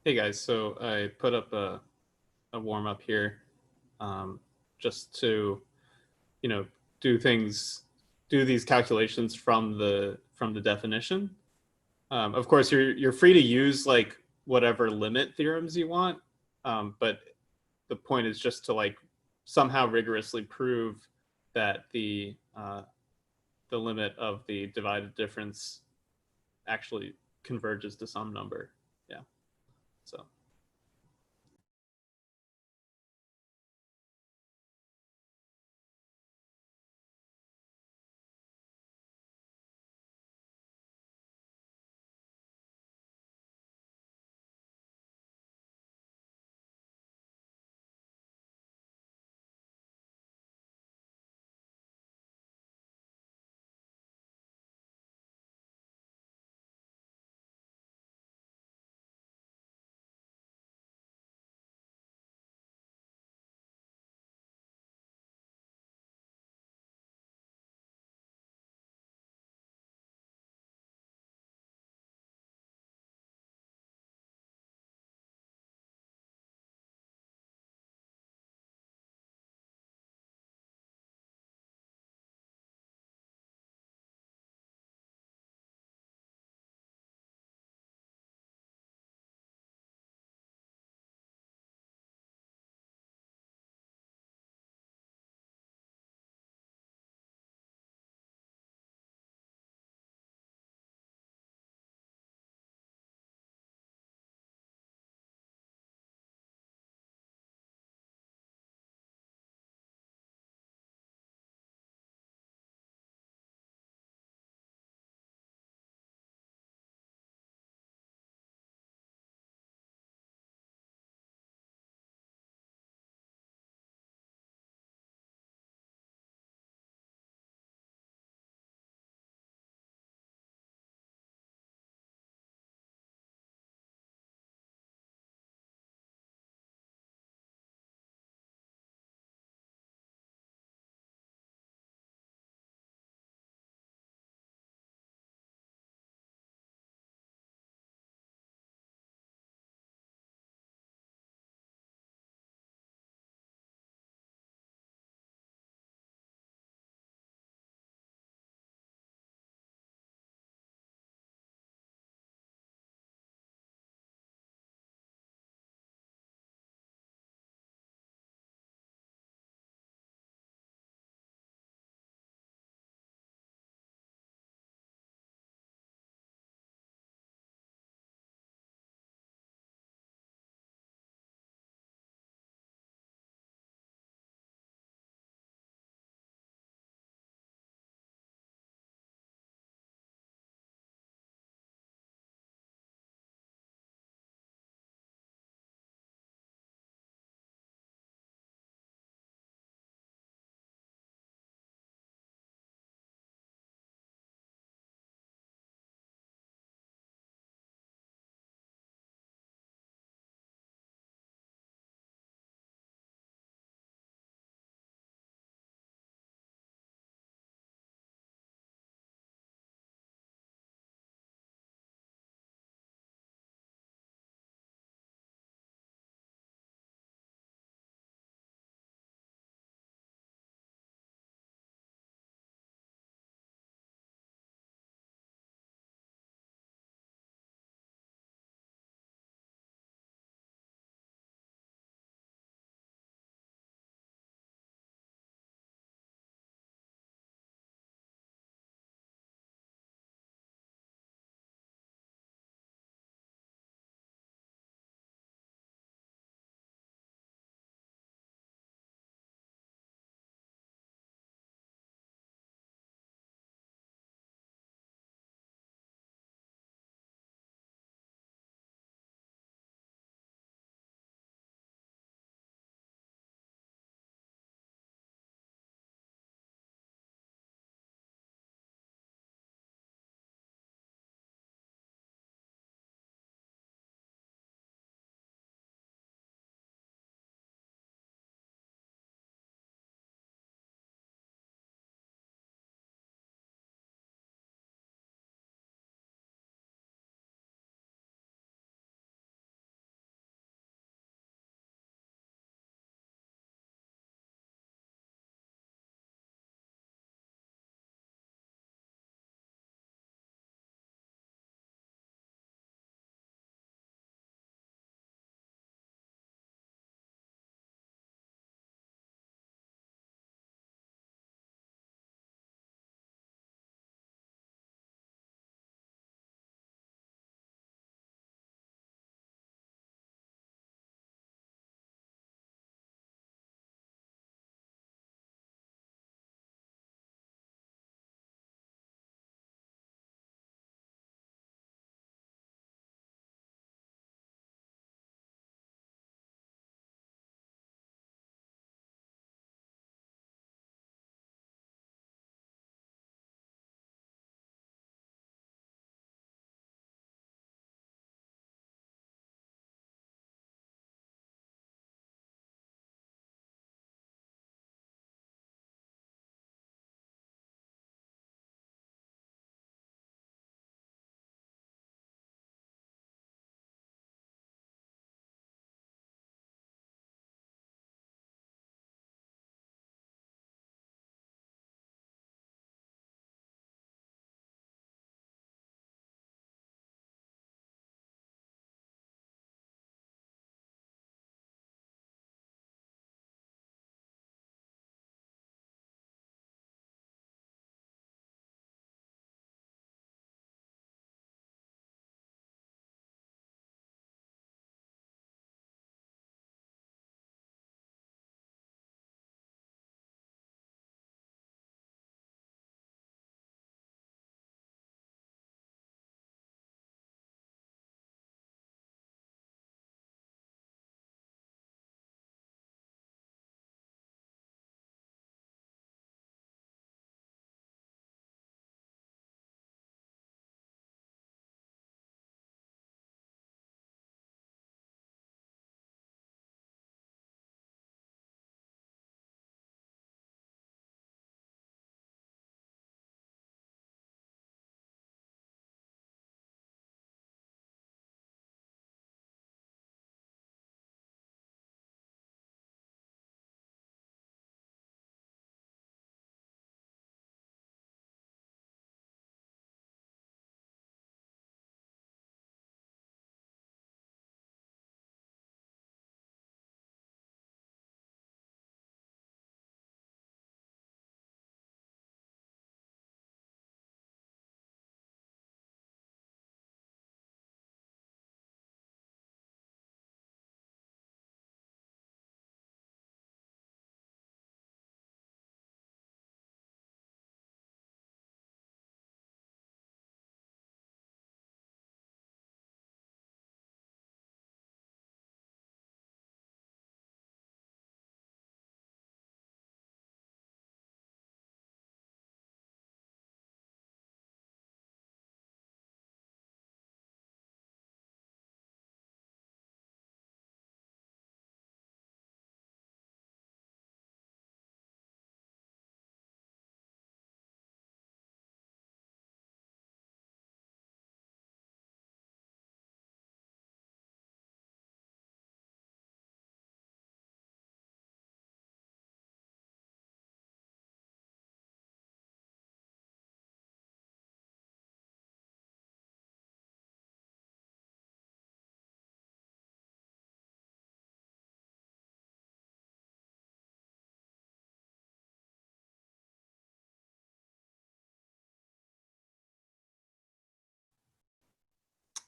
Hey guys, so I put up a warm up here, um, just to you know do things, do these calculations from the definition. Of course, you're free to use like whatever limit theorems you want, but the point is just to like somehow rigorously prove that the limit of the divided difference actually converges to some number. Yeah. So.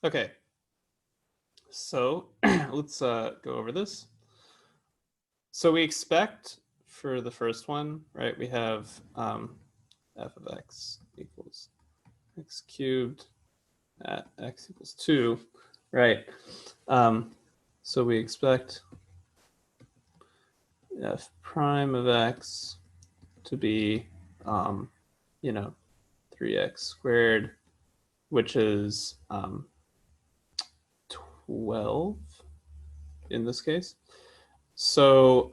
Okay. So let's go over this. So we expect for the first one, right, we have f of x equals x cubed at x equals 2, right? So we expect f prime of x to be, 3x squared, which is 12 in this case. So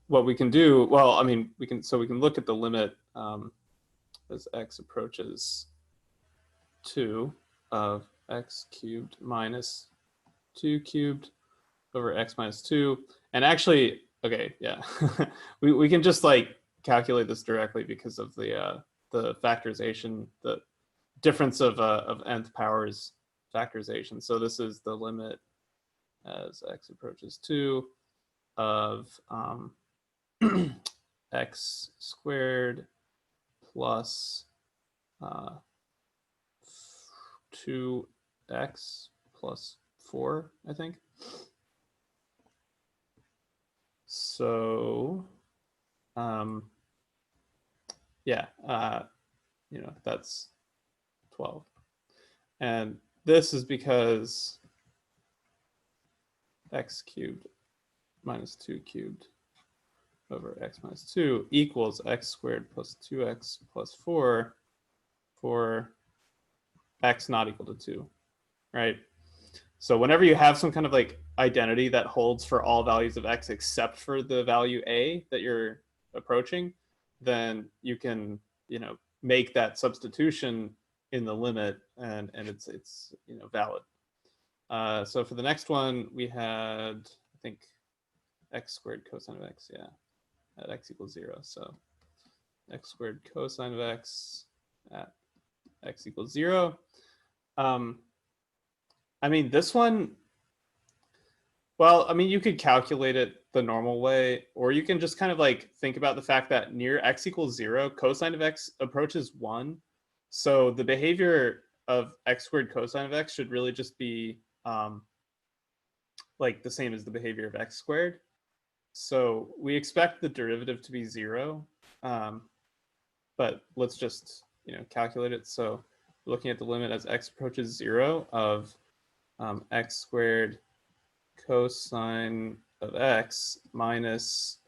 what we can do, well, I mean, we can look at the limit as x approaches 2 of x cubed minus 2 cubed over x minus 2. And actually, okay, yeah, we can just like calculate this directly because of the factorization, the difference of nth powers factorization. So this is the limit as x approaches 2 of x squared plus 2x plus 4, I think. So, yeah, that's 12. And this is because x cubed minus 2 cubed over x minus 2 equals x squared plus 2x plus 4 for x not equal to 2, right? So whenever you have some kind of like identity that holds for all values of x except for the value a that you're approaching, then you can, make that substitution in the limit, and it's valid. So for the next one, we had, I think, x squared cosine of x, yeah, at x equals 0. So x squared cosine of x at x equals 0. I mean, this one, well, I mean, you could calculate it the normal way, or you can just kind of like think about the fact that near x equals 0, cosine of x approaches 1. So the behavior of x squared cosine of x should really just be like the same as the behavior of x squared. So we expect the derivative to be 0, but let's just calculate it. So looking at the limit as x approaches 0 of x squared cosine of x minus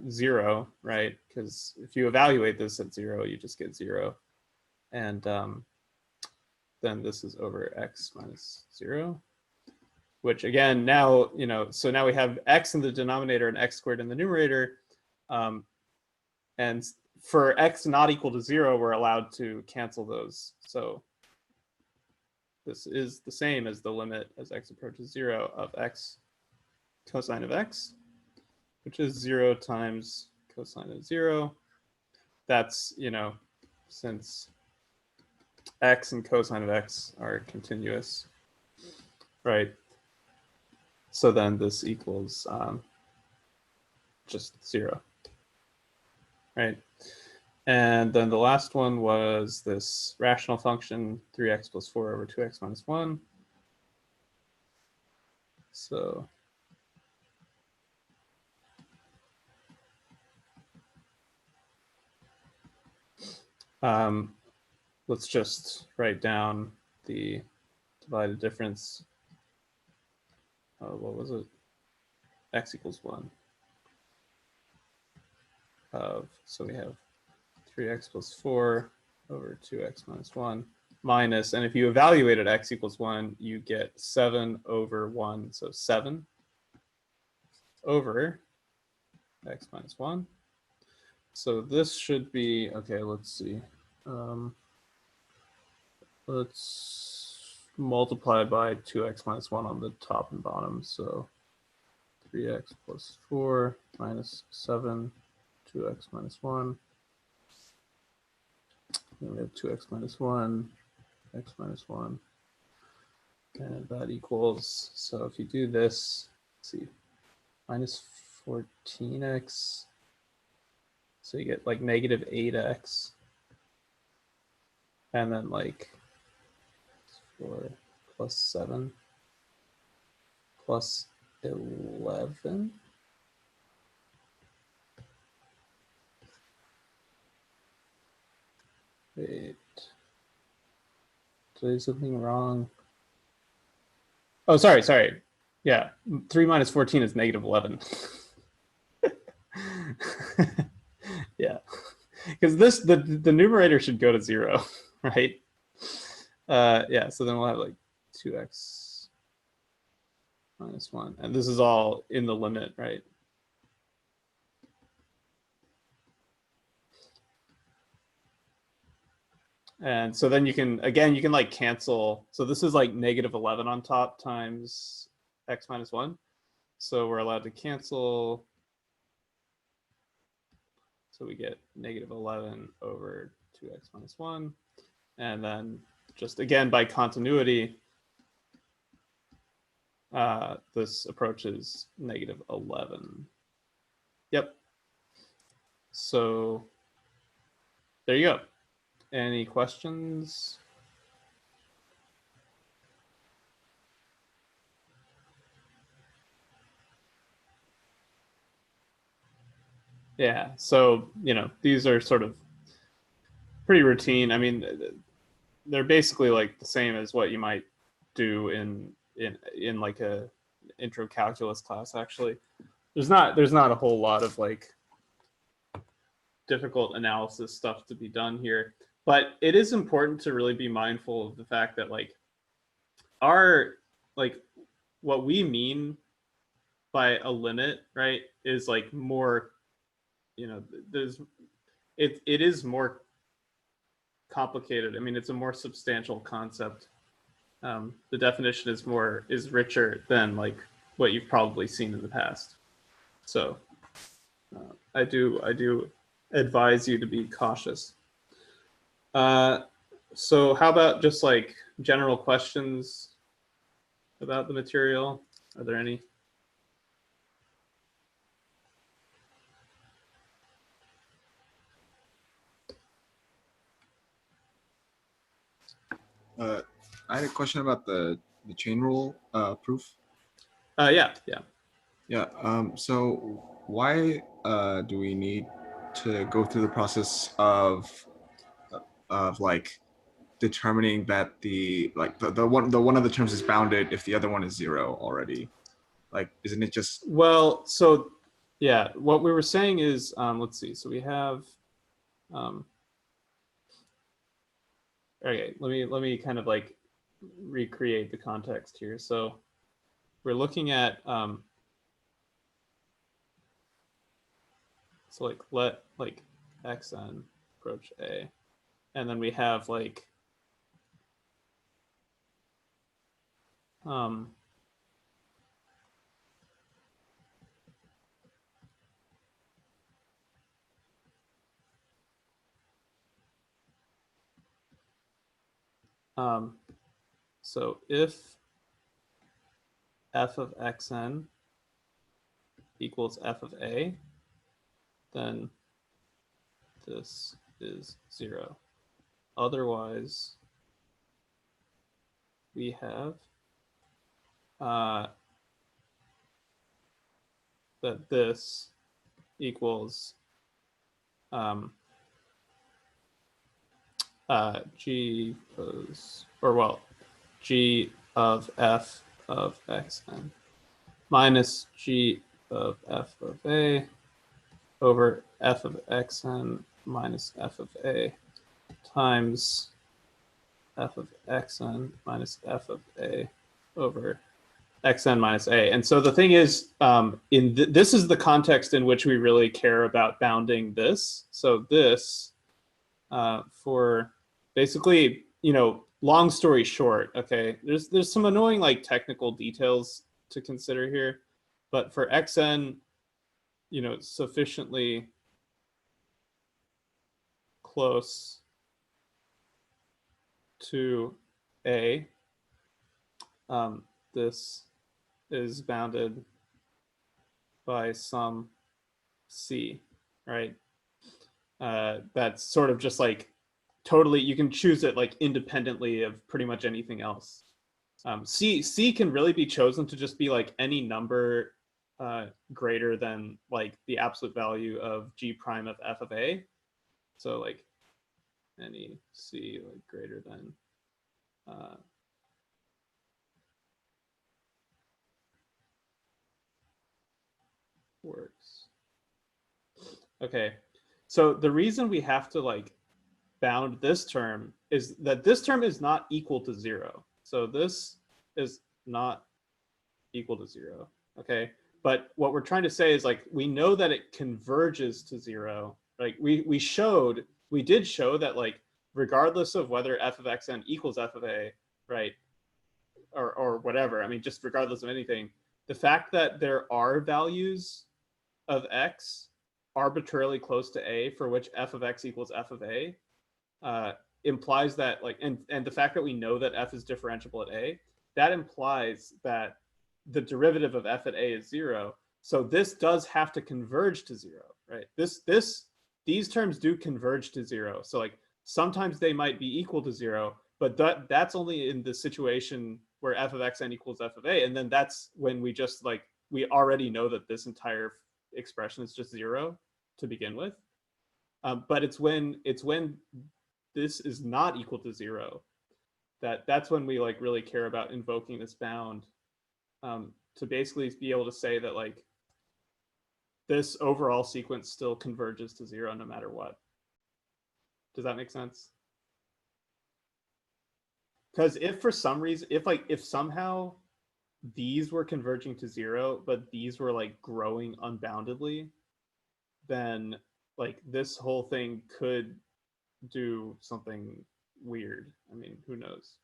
0, right? Because if you evaluate this at 0, you just get 0. And then this is over x minus 0, which again, now, so now we have x in the denominator and x squared in the numerator. And for x not equal to 0, we're allowed to cancel those. So this is the same as the limit as x approaches 0 of x cosine of x, which is 0 times cosine of 0. That's, since x and cosine of x are continuous, right? So then this equals just 0, right? And then the last one was this rational function, 3x plus 4 over 2x minus 1. So let's just write down the divided difference. What was it? X equals 1. So we have 3x plus 4 over 2x minus 1 minus, and if you evaluated x equals 1, you get 7 over 1. So 7 over x minus 1. So this should be, okay, let's see. Let's multiply by 2x minus 1 on the top and bottom. So 3x plus 4 minus 7, 2x minus 1. Then we have 2x minus 1, x minus 1. And that equals, so if you do this, let's see, minus 14x. So you get like negative 8x. And then like 4 plus 7 plus 11. Wait, did I do something wrong? Oh, sorry. Yeah, 3 minus 14 is negative 11. Yeah, because the numerator should go to 0, right? Yeah, so then we'll have like 2x minus 1. And this is all in the limit, right? And so then you can like cancel. So this is like negative 11 on top times x minus 1. So we're allowed to cancel. So we get negative 11 over 2x minus 1. And then just again by continuity, this approaches negative 11. Yep. So there you go. Any questions? Yeah, so, these are sort of pretty routine. I mean, they're basically like the same as what you might do in like a intro calculus class, actually. There's not a whole lot of like difficult analysis stuff to be done here, but it is important to really be mindful of the fact that like what we mean by a limit, right, is like more, there's it is more complicated. I mean, it's a more substantial concept. The definition is richer than like what you've probably seen in the past. So I do advise you to be cautious. So how about just like general questions about the material? Are there any? I had a question about the chain rule proof. Yeah. Yeah. So why do we need to go through the process of like determining that the one of the terms is bounded if the other one is 0 already? Like, isn't it just? Well, so yeah, what we were saying is, let's see. So we have, okay, let me kind of like recreate the context here. So we're looking at, so like let like xn approach a, and then we have like, so if f of xn equals f of a, then this is 0. Otherwise, we have that this equals g g of f of xn minus g of f of a over f of xn minus f of a times f of xn minus f of a over xn minus a. And so the thing is, this is the context in which we really care about bounding this. So this, for basically, long story short, okay, there's some annoying like technical details to consider here, but for xn, sufficiently close to a, this is bounded by some c, right? That's sort of just like totally, you can choose it like independently of pretty much anything else. C can really be chosen to just be like any number greater than like the absolute value of G prime of f of a. So like any C like greater than works. Okay, so the reason we have to like bound this term is that this term is not equal to 0. So this is not equal to 0. Okay, but what we're trying to say is like we know that it converges to 0. Like we did show that like regardless of whether f of xn equals f of a, right, or whatever, I mean just regardless of anything, the fact that there are values of x arbitrarily close to a for which f of x equals f of a implies that like, and the fact that we know that f is differentiable at a, that implies that the derivative of f at a is 0. So this does have to converge to 0, right? These terms do converge to 0. So like sometimes they might be equal to 0, but that's only in the situation where f of xn equals f of a, and then that's when we just like we already know that this entire expression is just 0 to begin with. But it's when this is not equal to 0 that's when we like really care about invoking this bound, to basically be able to say that like this overall sequence still converges to 0 no matter what. Does that make sense? Because if for some reason, if somehow these were converging to 0, but these were like growing unboundedly, then like this whole thing could do something weird. I mean, who knows?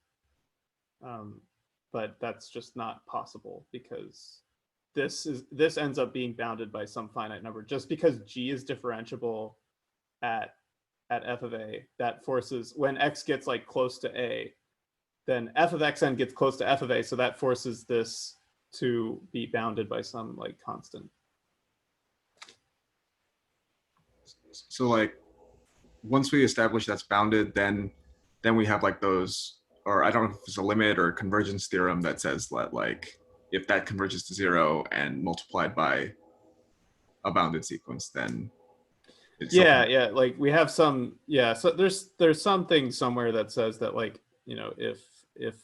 But that's just not possible because this ends up being bounded by some finite number. Just because G is differentiable at f of a, that forces when x gets like close to a, then f of xn gets close to f of a, so that forces this to be bounded by some like constant. So like once we establish that's bounded, then we have like those, or I don't know if it's a limit or a convergence theorem that says that like if that converges to 0 and multiplied by a bounded sequence, then it's yeah, like we have some, so there's something somewhere that says that like, you know, if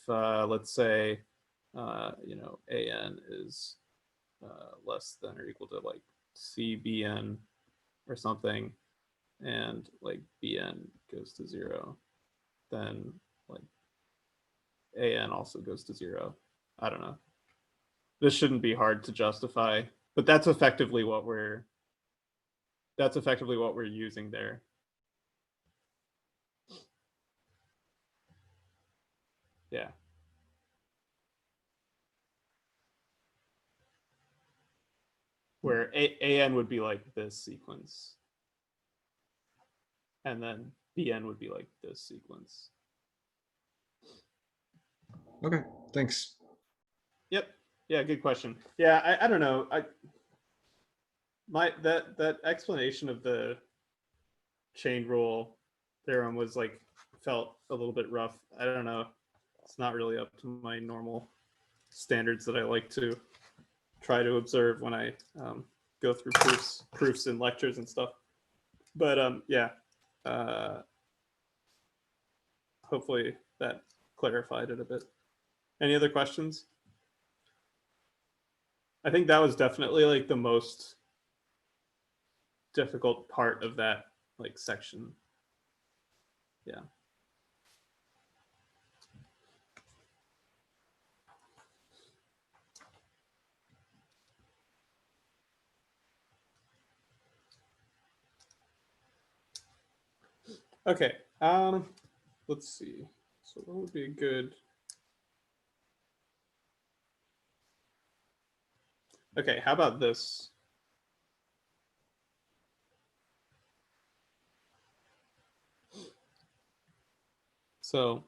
let's say you know, an is less than or equal to like cbn or something, and like bn goes to 0, then like an also goes to 0. I don't know, this shouldn't be hard to justify, but that's effectively what we're using there. Yeah. Where an would be like this sequence, and then bn would be like this sequence. Okay, thanks. Yep. Yeah, good question. Yeah, I don't know. That explanation of the chain rule theorem was like felt a little bit rough. I don't know. It's not really up to my normal standards that I like to try to observe when I go through proofs and lectures and stuff. But yeah, hopefully that clarified it a bit. Any other questions? I think that was definitely like the most difficult part of that like section. Yeah. Okay. Let's see. So what would be a good? Okay, how about this? So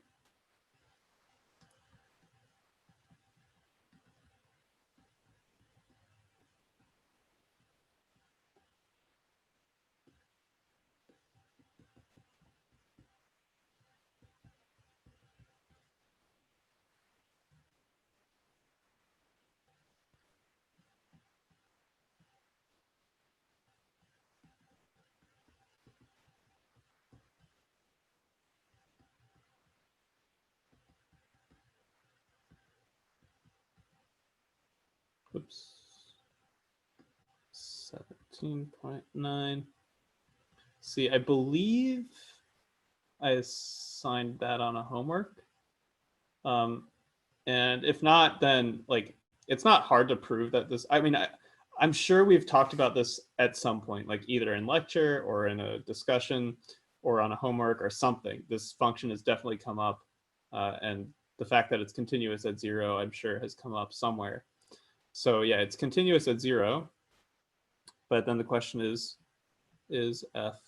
Oops. 17.9. See, I believe I assigned that on a homework. And if not, then like it's not hard to prove that this. I mean, I'm sure we've talked about this at some point, like either in lecture or in a discussion or on a homework or something. This function has definitely come up, and the fact that it's continuous at 0, I'm sure, has come up somewhere. So yeah, it's continuous at 0. But then the question is f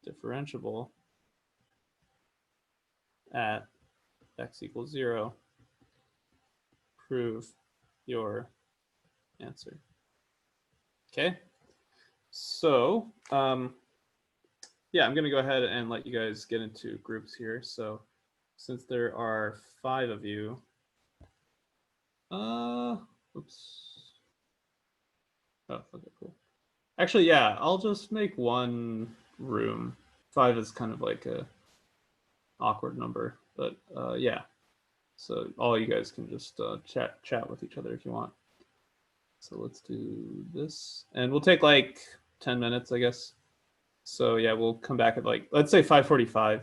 differentiable at x equals 0? Prove your answer. Okay, so yeah, I'm gonna go ahead and let you guys get into groups here. So since there are 5 of you, oops. Oh, okay, cool. Actually, yeah, I'll just make one room. 5 is kind of like a awkward number, but yeah. So all you guys can just chat with each other if you want. So let's do this, and we'll take like 10 minutes, I guess. So yeah, we'll come back at like, let's say 5:45.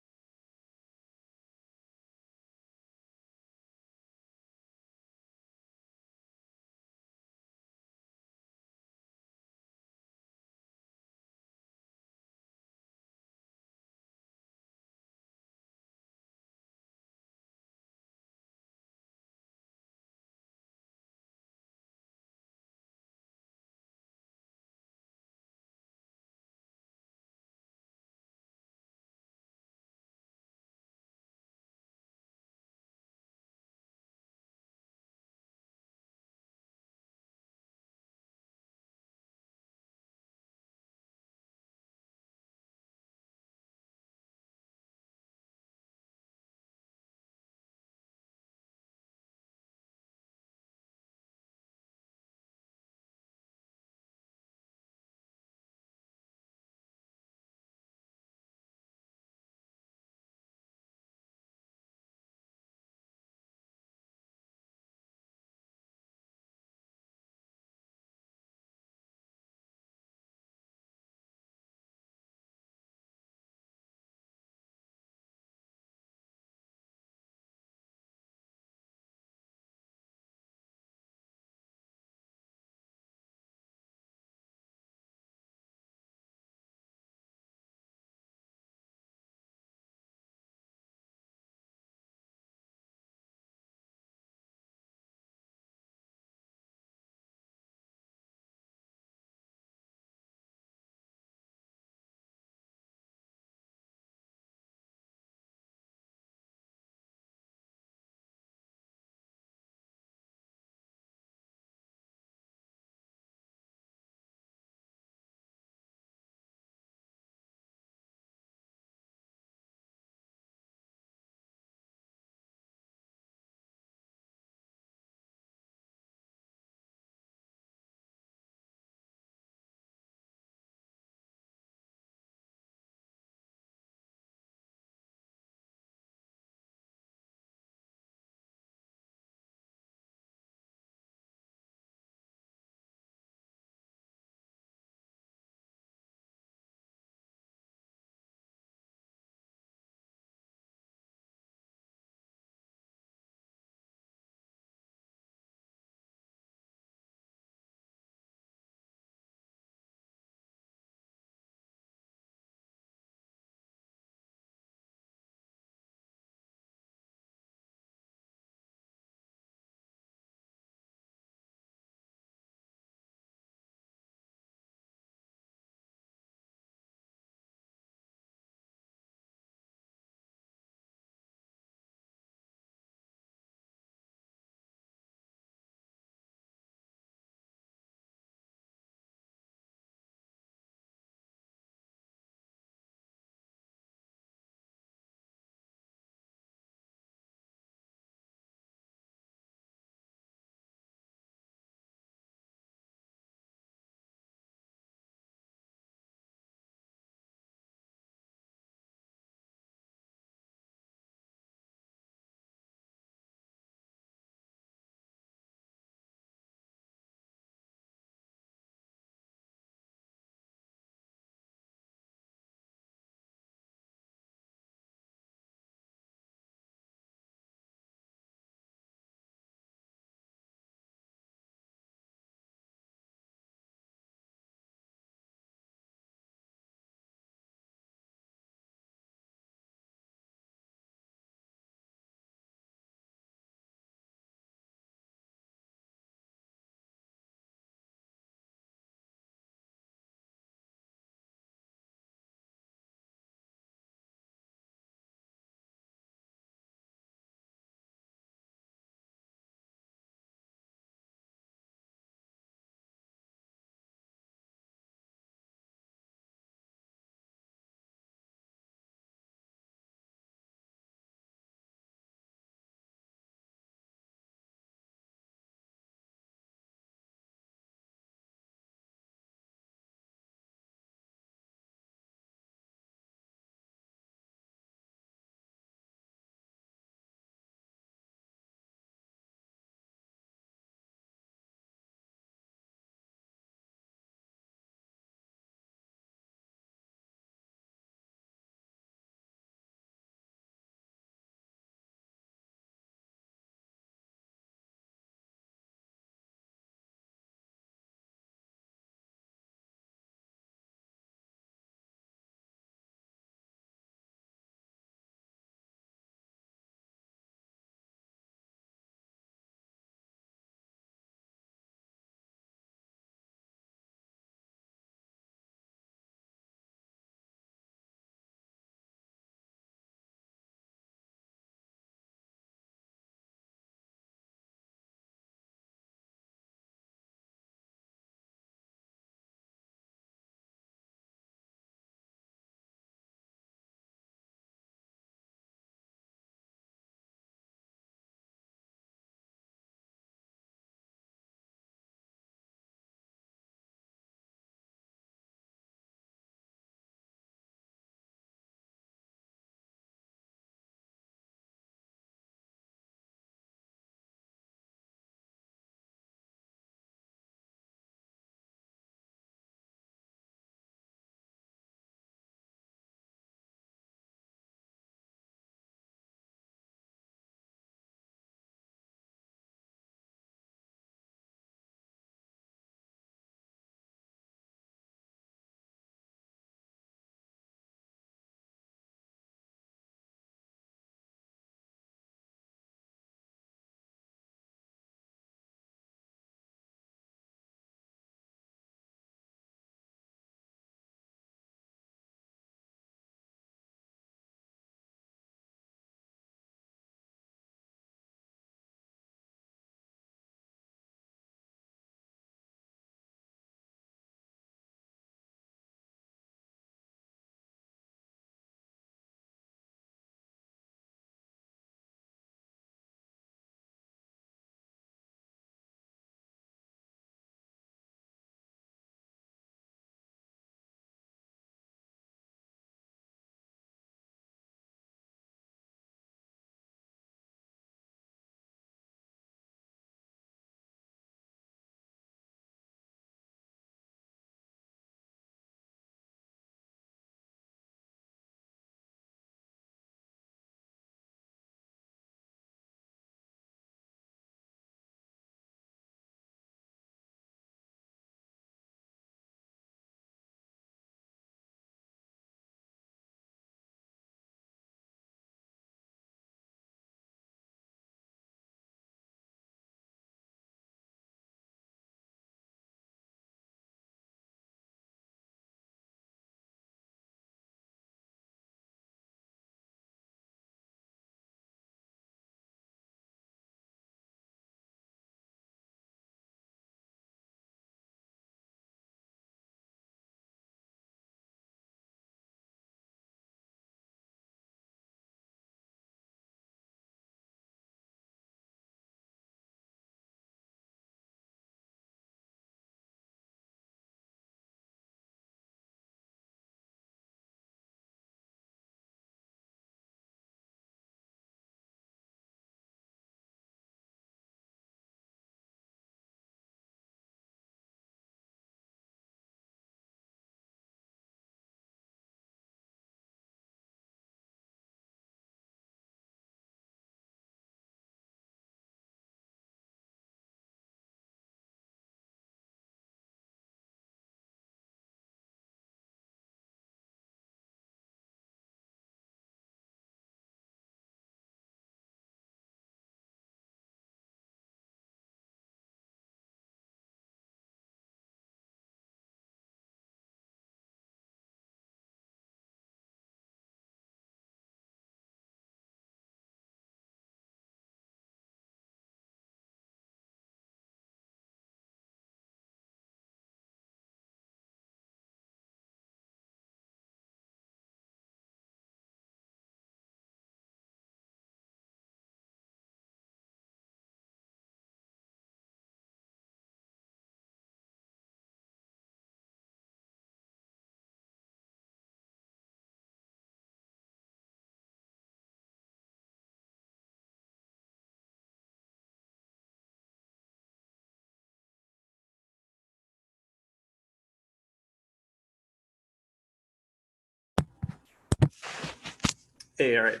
Hey, all right.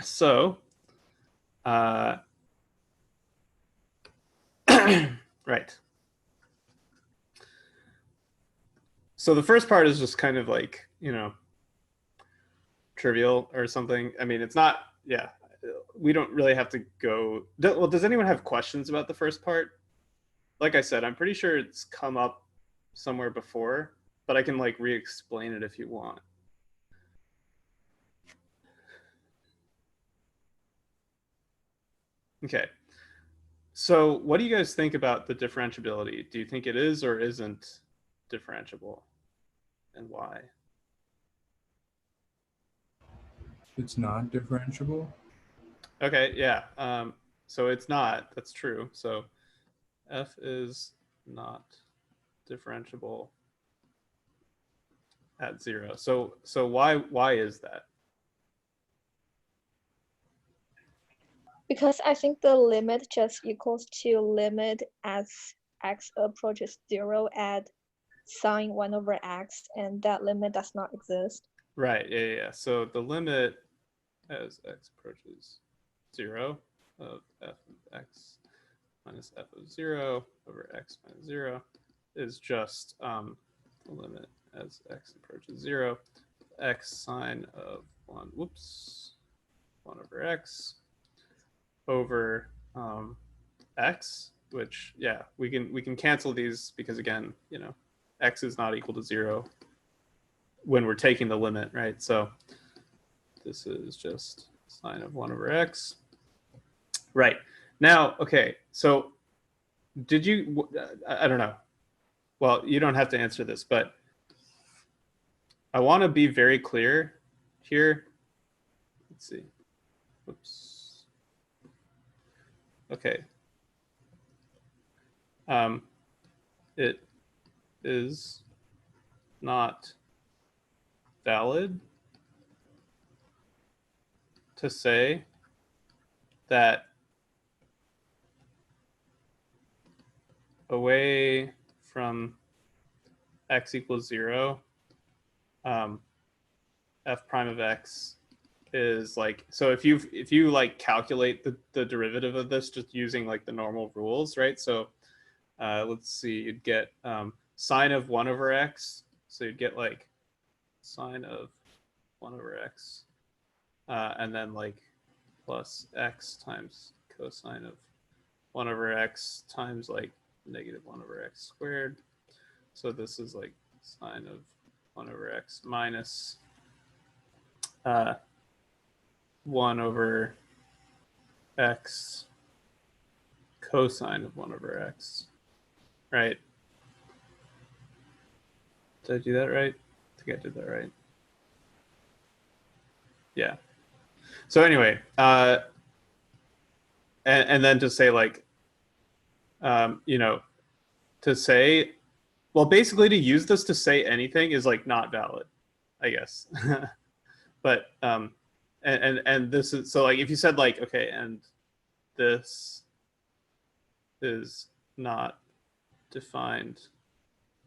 So, right. So the first part is just kind of like, trivial or something. I mean, it's not, yeah, we don't really have to go. Well, does anyone have questions about the first part? Like I said, I'm pretty sure it's come up somewhere before, but I can like re-explain it if you want. Okay. So what do you guys think about the differentiability? Do you think it is or isn't differentiable, and why? It's not differentiable. Okay, yeah. So it's not. That's true. So f is not differentiable at 0. So why is that? Because I think the limit just equals to limit as x approaches 0 at sine 1 over x, and that limit does not exist. Right. Yeah. So the limit as x approaches 0 of f of x minus f of 0 over x minus 0 is just the limit as x approaches 0, x sine of 1, whoops, 1 over x over x, which, yeah, we can cancel these because, again, x is not equal to 0 when we're taking the limit, right? So this is just sine of 1 over x. Right. Now, okay, so did you, I don't know. Well, you don't have to answer this, but I want to be very clear here. Let's see. Whoops. Okay. It is not valid to say that away from x equals 0, f prime of x is like, so if you like calculate the derivative of this just using like the normal rules, right? So let's see, you'd get sine of 1 over x. So you'd get like sine of 1 over x, and then like plus x times cosine of 1 over x times like negative 1 over x squared. So this is like sine of 1 over x minus 1 over x cosine of 1 over x, right? Did I do that right? I think I did that right. Yeah. So anyway, and then to say like, to say, well, basically to use this to say anything is like not valid, I guess. But and this is, so like if you said like, okay, and this is not defined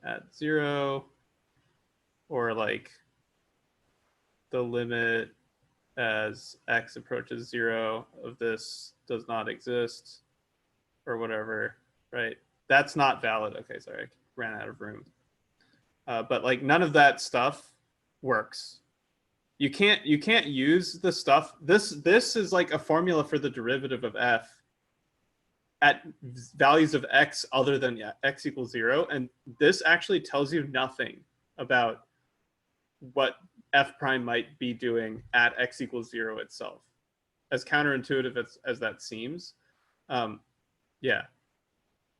at 0, or like the limit as x approaches 0 of this does not exist, or whatever, right? That's not valid. Okay, sorry, I ran out of room. But like none of that stuff works. You can't use the stuff. This is like a formula for the derivative of f at values of x other than x equals 0, and this actually tells you nothing about what f prime might be doing at x equals 0 itself. As counterintuitive as that seems, yeah,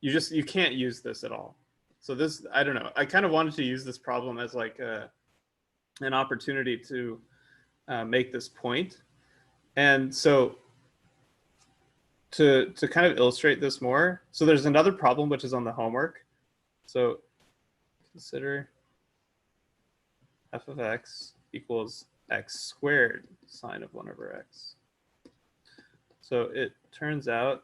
you can't use this at all. So this, I don't know, I kind of wanted to use this problem as like an opportunity to make this point. And so to kind of illustrate this more, so there's another problem which is on the homework. So consider f of x equals x squared sine of 1 over x. So it turns out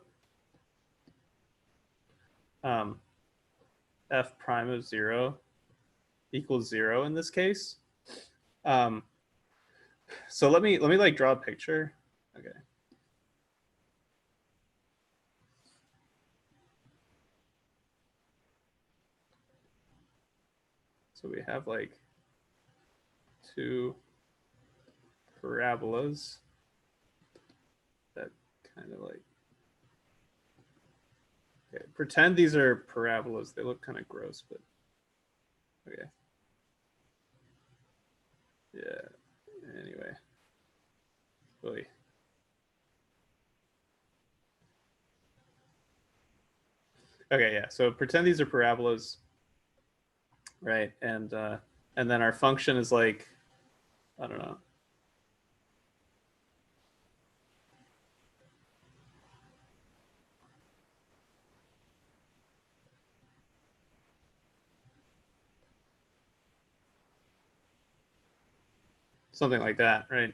f prime of 0 equals 0 in this case. So let me like draw a picture. Okay. So we have like two parabolas that kind of like, okay, pretend these are parabolas. They look kind of gross, but okay. Yeah, anyway. Really. Okay, yeah, so pretend these are parabolas, right? And then our function is like, I don't know. Something like that, right?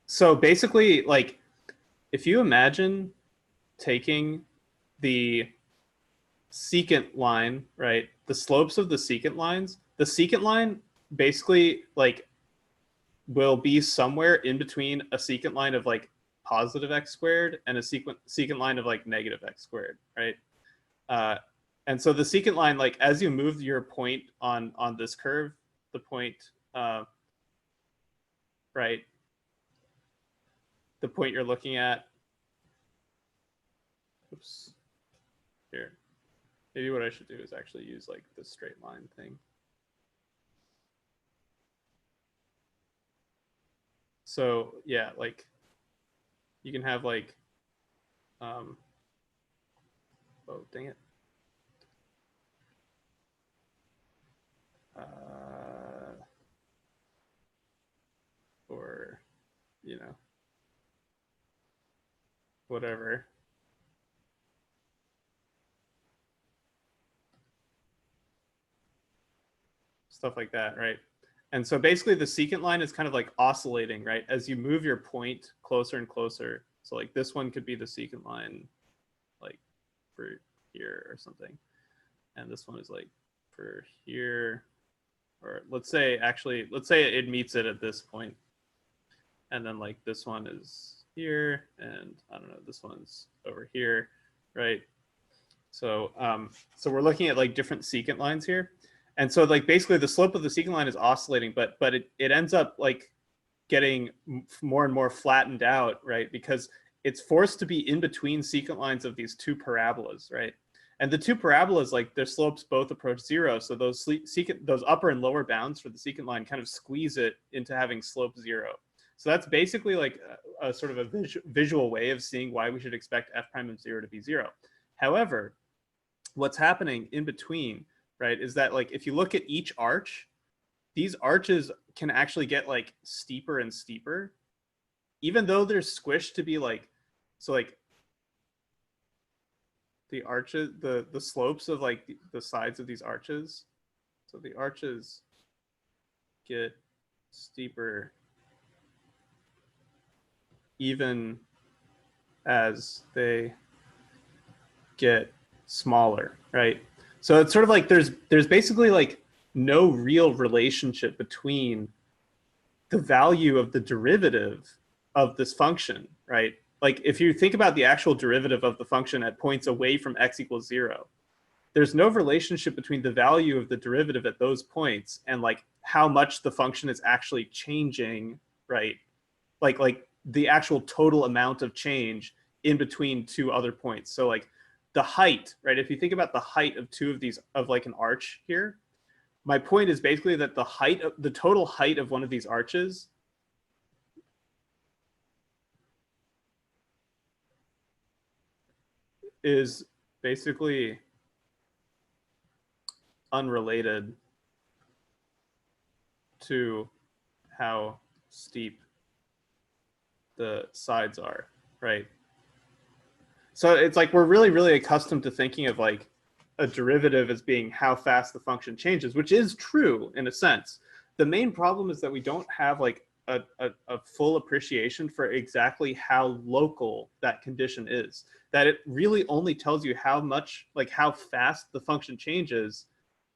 So basically, like, if you imagine taking the secant line, right? The slopes of the secant lines, the secant line basically like will be somewhere in between a secant line of like positive x squared and a secant line of like negative x squared, right? And so the secant line, like as you move your point on this curve, the point, right? The point you're looking at. Oops. Here. Maybe what I should do is actually use like the straight line thing. So yeah, like you can have like, oh dang it. Or, you know, whatever. Stuff like that, right? And so basically the secant line is kind of like oscillating, right? As you move your point closer and closer. So like this one could be the secant line, like for here or something. And this one is like for here, or let's say it meets it at this point. And then like this one is here, and I don't know, this one's over here, right? So so we're looking at like different secant lines here. And so like basically the slope of the secant line is oscillating, but it ends up like getting more and more flattened out, right? Because it's forced to be in between secant lines of these two parabolas, right? And the two parabolas, like their slopes both approach zero. So those upper and lower bounds for the secant line kind of squeeze it into having slope zero. So that's basically like a sort of a visual way of seeing why we should expect f prime of 0 to be 0. However, what's happening in between, right, is that like if you look at each arch, these arches can actually get like steeper and steeper, even though they're squished to be like, so like the arches, the slopes of like the sides of these arches, so the arches get steeper even as they get smaller, right? So it's sort of like there's basically like no real relationship between the value of the derivative of this function, right? Like if you think about the actual derivative of the function at points away from x equals 0, there's no relationship between the value of the derivative at those points and like how much the function is actually changing, right? Like the actual total amount of change in between two other points. So like the height, right? If you think about the height of two of these, of like an arch here, my point is basically that the total height of one of these arches is basically unrelated to how steep the sides are, right? So it's like we're really, really accustomed to thinking of like a derivative as being how fast the function changes, which is true in a sense. The main problem is that we don't have like a full appreciation for exactly how local that condition is. That it really only tells you how much, like how fast the function changes,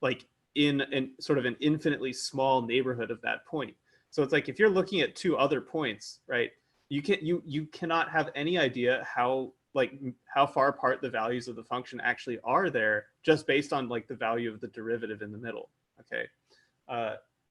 like in sort of an infinitely small neighborhood of that point. So it's like if you're looking at two other points, right? You cannot have any idea how far apart the values of the function actually are there just based on like the value of the derivative in the middle. Okay.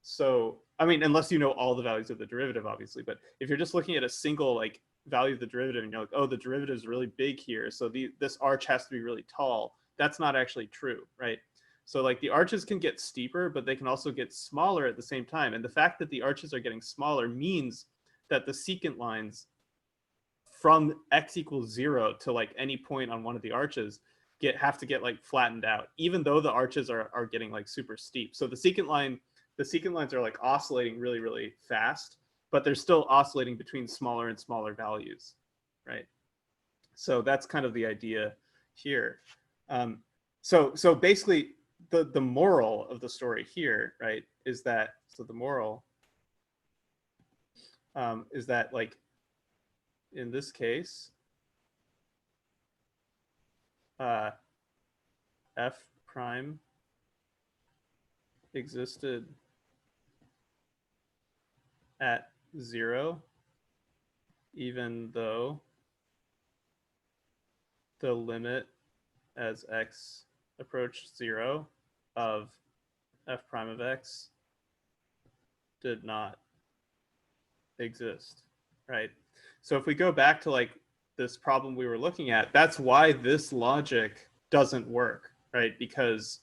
So, I mean, unless you know all the values of the derivative, obviously, but if you're just looking at a single like value of the derivative and you're like, oh, the derivative is really big here, so this arch has to be really tall, that's not actually true, right? So like the arches can get steeper, but they can also get smaller at the same time. And the fact that the arches are getting smaller means that the secant lines from x equals 0 to like any point on one of the arches have to get like flattened out, even though the arches are getting like super steep. So the secant lines are like oscillating really, really fast, but they're still oscillating between smaller and smaller values, right? So that's kind of the idea here. So basically the moral of the story here, right, is that, so the moral is that like, in this case, f prime existed at 0, even though the limit as x approached 0 of f prime of x did not exist, right? So if we go back to like this problem we were looking at, that's why this logic doesn't work, right? Because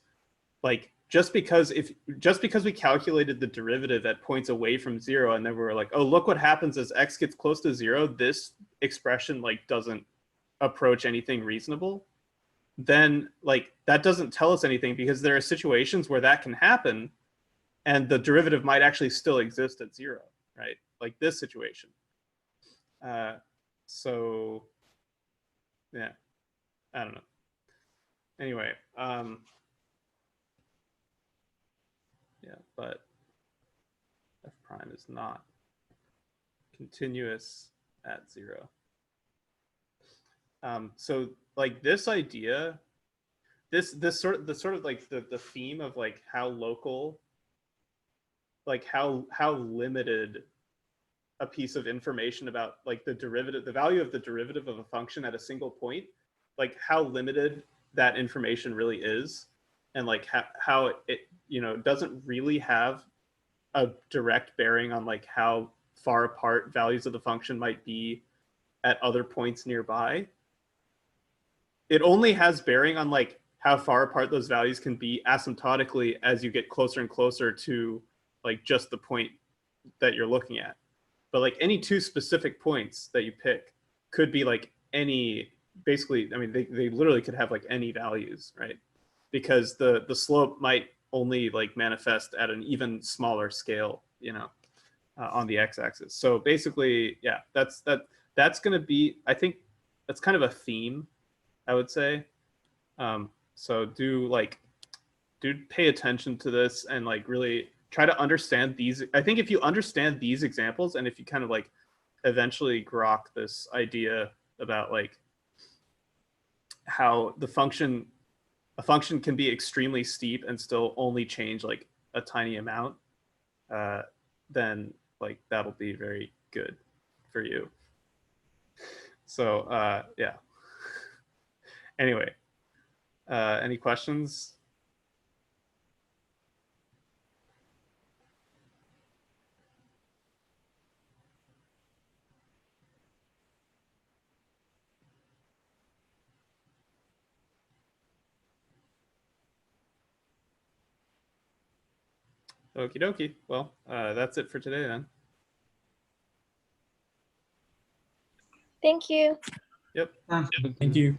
like just because we calculated the derivative at points away from 0 and then we were like, oh, look what happens as x gets close to 0, this expression like doesn't approach anything reasonable, then like that doesn't tell us anything, because there are situations where that can happen and the derivative might actually still exist at 0, right? Like this situation. So yeah, I don't know. Anyway, yeah, but f prime is not continuous at 0. So like this idea, this sort of like the theme of like how local, like how limited a piece of information about like the derivative, the value of the derivative of a function at a single point, like how limited that information really is, and like how it, you know, doesn't really have a direct bearing on like how far apart values of the function might be at other points nearby. It only has bearing on like how far apart those values can be asymptotically as you get closer and closer to like just the point that you're looking at. But like any two specific points that you pick could be like any, basically, I mean, they literally could have like any values, right? Because the slope might only like manifest at an even smaller scale, you know, on the x-axis. So basically, yeah, that's going to be, I think that's kind of a theme, I would say. So do pay attention to this and like really try to understand these. I think if you understand these examples, and if you kind of like eventually grok this idea about like how a function can be extremely steep and still only change like a tiny amount, then like that'll be very good for you. So yeah. Anyway, any questions? Okie dokie. Well, that's it for today then. Thank you. Yep. Thank you.